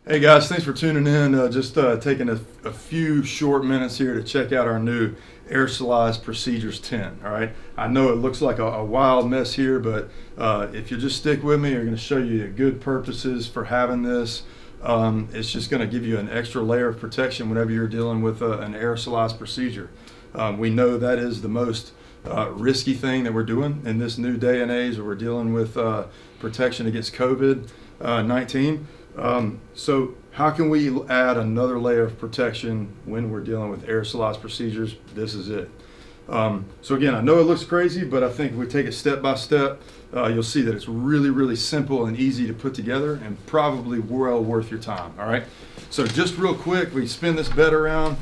Hey guys, thanks for tuning in. Just taking a few short minutes here to check out our new Aerosolized Procedures 10. All right, I know it looks like a wild mess here, but if you just stick with me, I'm going to show you the good purposes for having this. It's just going to give you an extra layer of protection whenever you're dealing with an aerosolized procedure. We know that is the most risky thing that we're doing in this new day and age where we're dealing with protection against COVID-19. So how can we add another layer of protection when we're dealing with aerosolized procedures? This is it. So again, I know it looks crazy, but I think if we take it step by step, you'll see that it's really, really simple and easy to put together and probably well worth your time. All right. So just real quick, we spin this bed around.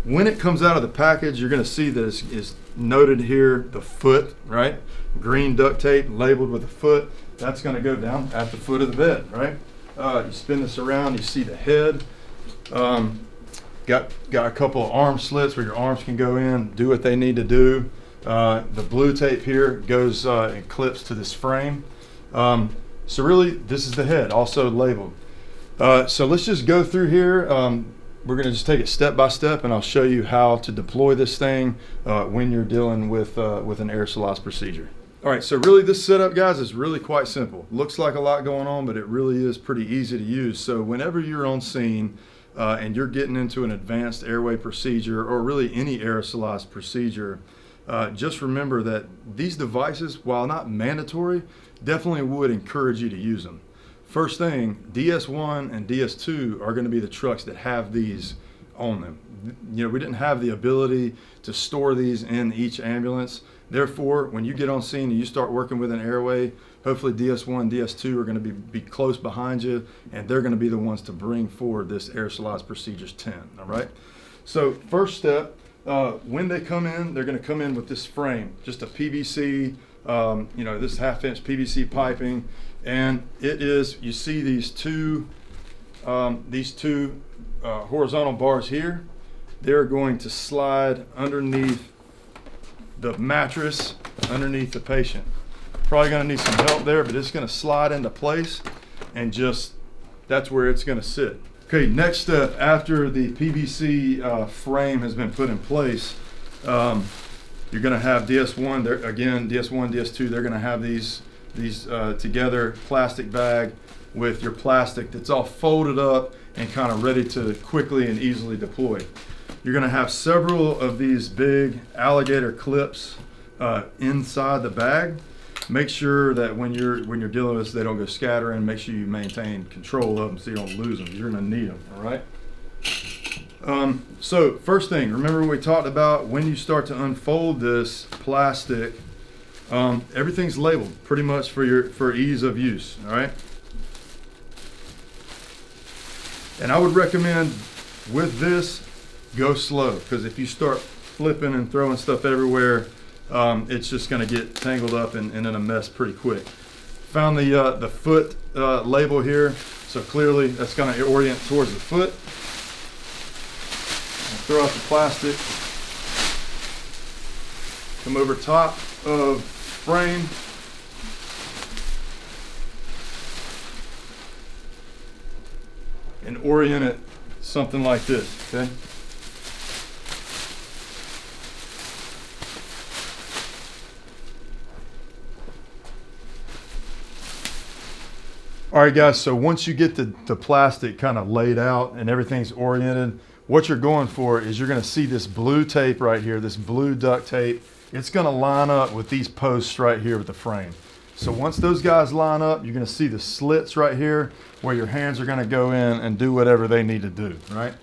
When it comes out of the package, you're going to see that it's noted here, the foot, right? Green duct tape labeled with a foot. That's going to go down at the foot of the bed, right? You spin this around, you see the head. Got a couple of arm slits where your arms can go in, do what they need to do. The blue tape here goes and clips to this frame. So really, this is the head, also labeled. So let's just go through here. We're going to just take it step by step, and I'll show you how to deploy this thing when you're dealing with an aerosolized procedure. All right, so really this setup, guys, is really quite simple. Looks like a lot going on, but it really is pretty easy to use. So whenever you're on scene and you're getting into an advanced airway procedure or really any aerosolized procedure, just remember that these devices, while not mandatory, definitely would encourage you to use them. First thing, DS1 and DS2 are going to be the trucks that have these on them. You know, we didn't have the ability to store these in each ambulance. Therefore, when you get on scene and you start working with an airway, hopefully DS1, DS2 are going to be close behind you, and they're going to be the ones to bring forward this Aerosolized Procedures 10, all right? So first step, when they come in, they're going to come in with this frame, just a PVC, this half-inch PVC piping, and it is, you see these two horizontal bars here. They're going to slide underneath the mattress, underneath the patient. Probably going to need some help there, but it's going to slide into place, and just that's where it's going to sit. Okay, next step, after the PVC frame has been put in place, you're going to have DS1 there again. DS1, DS2, they're going to have these together plastic bag with your plastic that's all folded up and kind of ready to quickly and easily deploy. You're going to have several of these big alligator clips inside the bag. Make sure that when you're dealing with this, they don't go scattering. Make sure you maintain control of them so you don't lose them. You're going to need them, all right? So first thing, remember we talked about when you start to unfold this plastic, everything's labeled pretty much for ease of use, all right? And I would recommend with this, go slow, because if you start flipping and throwing stuff everywhere, it's just going to get tangled up and in a mess pretty quick. Found the foot label here, so clearly that's going to orient towards the foot. Throw out the plastic, come over top of frame, and orient it something like this, okay? All right, guys, so once you get the plastic kind of laid out and everything's oriented, what you're going for is you're going to see this blue tape right here, this blue duct tape. It's going to line up with these posts right here with the frame. So once those guys line up, you're going to see the slits right here where your hands are going to go in and do whatever they need to do, right?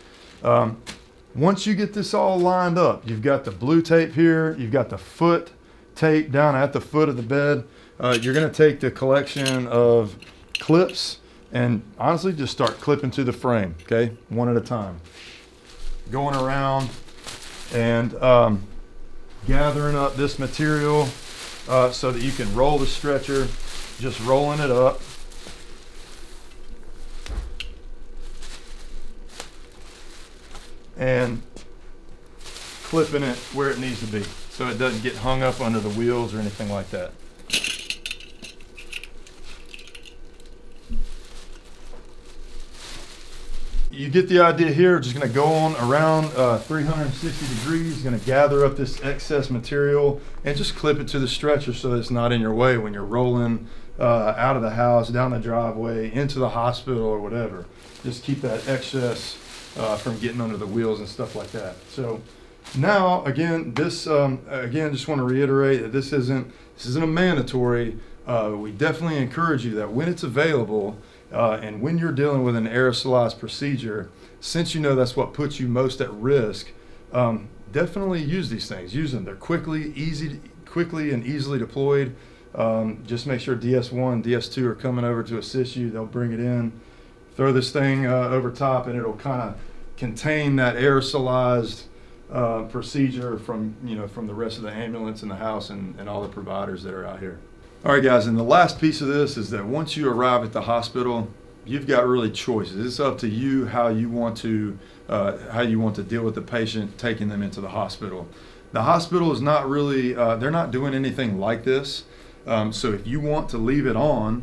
Once you get this all lined up, you've got the blue tape here, you've got the foot tape down at the foot of the bed. You're going to take the collection of clips and honestly just start clipping to the frame, okay? One at a time. Going around and gathering up this material so that you can roll the stretcher, just rolling it up. And clipping it where it needs to be so it doesn't get hung up under the wheels or anything like that. you get the idea here. Just going to go on around 360 degrees. Going to gather up this excess material and just clip it to the stretcher so that it's not in your way when you're rolling out of the house, down the driveway, into the hospital or whatever. Just keep that excess from getting under the wheels and stuff like that. So now, again, just want to reiterate that this isn't a mandatory. We definitely encourage you that when it's available, and when you're dealing with an aerosolized procedure, since you know that's what puts you most at risk, definitely use these things. Use them. They're quickly and easily deployed. Just make sure DS1, DS2 are coming over to assist you. They'll bring it in, throw this thing over top, and it'll kind of contain that aerosolized procedure from the rest of the ambulance and the house and all the providers that are out here. All right, guys, and the last piece of this is that once you arrive at the hospital, you've got really choices. It's up to you how you want to deal with the patient, taking them into the hospital. The hospital is not really, they're not doing anything like this. So if you want to leave it on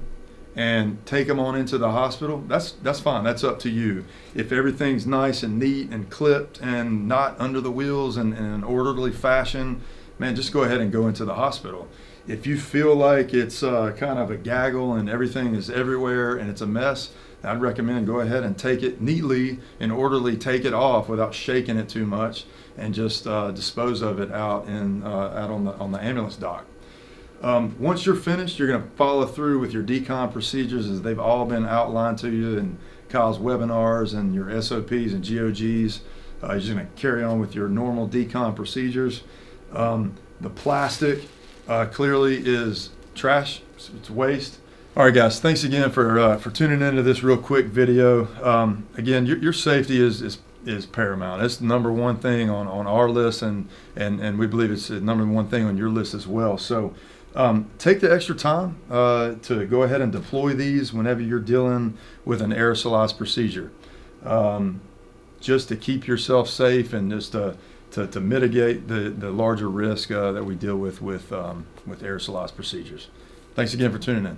and take them on into the hospital, that's fine. That's up to you. If everything's nice and neat and clipped and not under the wheels and in an orderly fashion, man, just go ahead and go into the hospital. If you feel like it's kind of a gaggle and everything is everywhere and it's a mess, I'd recommend go ahead and take it neatly and orderly, take it off without shaking it too much, and just dispose of it out on the ambulance dock. Once you're finished, you're going to follow through with your decon procedures as they've all been outlined to you in Kyle's webinars and your SOPs and GOGs. You're just going to carry on with your normal decon procedures. The plastic clearly is trash. It's waste. All right, guys, thanks again for tuning into this real quick video. Again, your safety is paramount. It's the number one thing on our list, and we believe it's the number one thing on your list as well. So take the extra time to go ahead and deploy these whenever you're dealing with an aerosolized procedure, just to keep yourself safe and just to mitigate the larger risk that we deal with aerosolized procedures. Thanks again for tuning in.